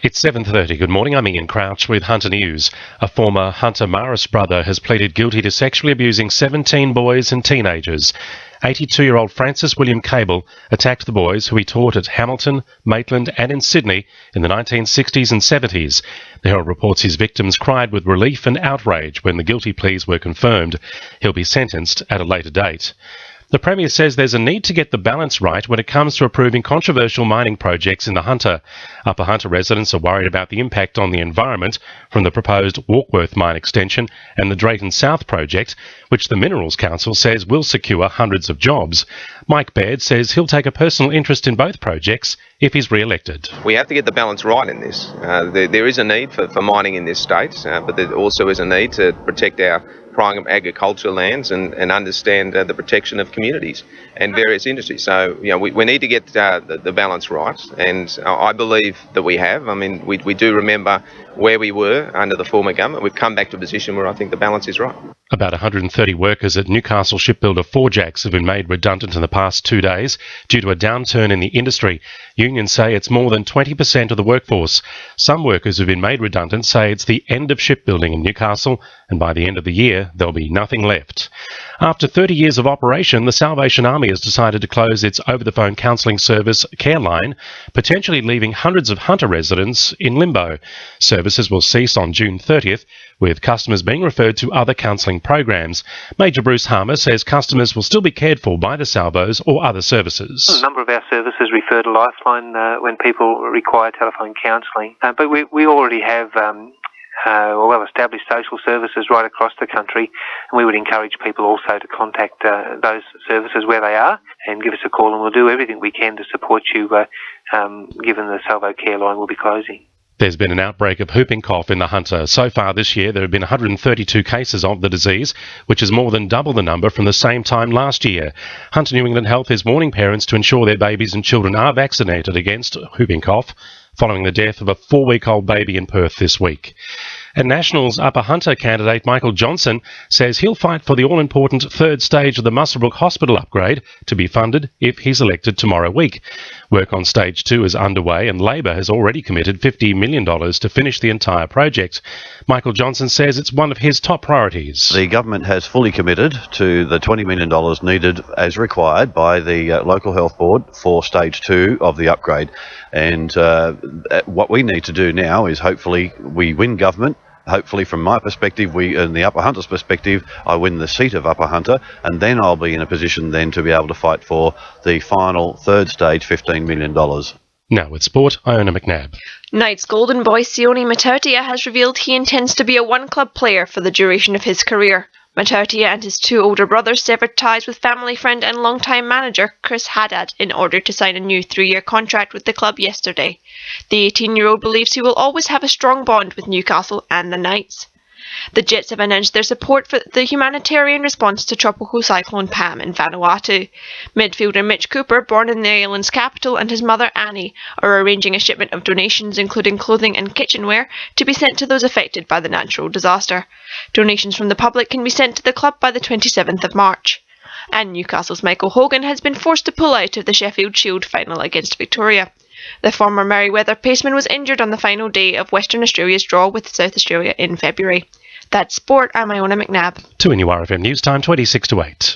It's 7:30. Good morning. I'm Ian Crouch with Hunter News. A former Hunter Marist brother has pleaded guilty to sexually abusing 17 boys and teenagers. 82-year-old Francis William Cable attacked the boys who he taught at Hamilton, Maitland and in Sydney in the 1960s and 70s. The Herald reports his victims cried with relief and outrage when the guilty pleas were confirmed. He'll be sentenced at a later date. The Premier says there's a need to get the balance right when it comes to approving controversial mining projects in the Hunter. Upper Hunter residents are worried about the impact on the environment from the proposed Warkworth mine extension and the Drayton South project, which the Minerals Council says will secure hundreds of jobs. Mike Baird says he'll take a personal interest in both projects if he's re-elected. We have to get the balance right in this. There is a need for mining in this state, but there also is a need to protect our prime agricultural lands and understand the protection of communities and various industries. So, we need to get the balance right, and I believe that we have. I mean, we do remember where we were under the former government. We've come back to a position where I think the balance is right. About 130 workers at Newcastle shipbuilder Forjax have been made redundant in the past 2 days due to a downturn in the industry. Unions say it's more than 20% of the workforce. Some workers who've been made redundant say it's the end of shipbuilding in Newcastle, and by the end of the year, there'll be nothing left. After 30 years of operation, the Salvation Army has decided to close its over-the-phone counselling service Careline, potentially leaving hundreds of Hunter residents in limbo. Services will cease on June 30th, with customers being referred to other counselling programs. Major Bruce Harmer says customers will still be cared for by the Salvos or other services. A number of our services refer to Lifeline when people require telephone counselling, but we already have well-established social services right across the country, and we would encourage people also to contact those services where they are and give us a call, and we'll do everything we can to support you given the Salvo Careline will be closing. There's been an outbreak of whooping cough in the Hunter. So far this year, there have been 132 cases of the disease, which is more than double the number from the same time last year. Hunter New England Health is warning parents to ensure their babies and children are vaccinated against whooping cough, following the death of a 4-week-old baby in Perth this week. And Nationals Upper Hunter candidate Michael Johnson says he'll fight for the all-important third stage of the Muswellbrook Hospital upgrade to be funded if he's elected tomorrow week. Work on stage 2 is underway, and Labor has already committed $50 million to finish the entire project. Michael Johnson says it's one of his top priorities. The government has fully committed to the $20 million needed as required by the local health board for stage 2 of the upgrade. And what we need to do now is hopefully we win government. Hopefully, from my perspective, in the Upper Hunter's perspective, I win the seat of Upper Hunter, and then I'll be in a position then to be able to fight for the final third stage $15 million. Now with sport, Iona McNabb. Knights golden boy Sione Matautia has revealed he intends to be a one-club player for the duration of his career. Matautia and his 2 older brothers severed ties with family friend and longtime manager Chris Haddad in order to sign a new 3-year contract with the club yesterday. The 18-year-old believes he will always have a strong bond with Newcastle and the Knights. The Jets have announced their support for the humanitarian response to Tropical Cyclone Pam in Vanuatu. Midfielder Mitch Cooper, born in the island's capital, and his mother Annie are arranging a shipment of donations including clothing and kitchenware to be sent to those affected by the natural disaster. Donations from the public can be sent to the club by the 27th of March. And Newcastle's Michael Hogan has been forced to pull out of the Sheffield Shield final against Victoria. The former Merryweather paceman was injured on the final day of Western Australia's draw with South Australia in February. That's sport. I'm Iona McNabb. 2 NURFM News Time, 26 to 8.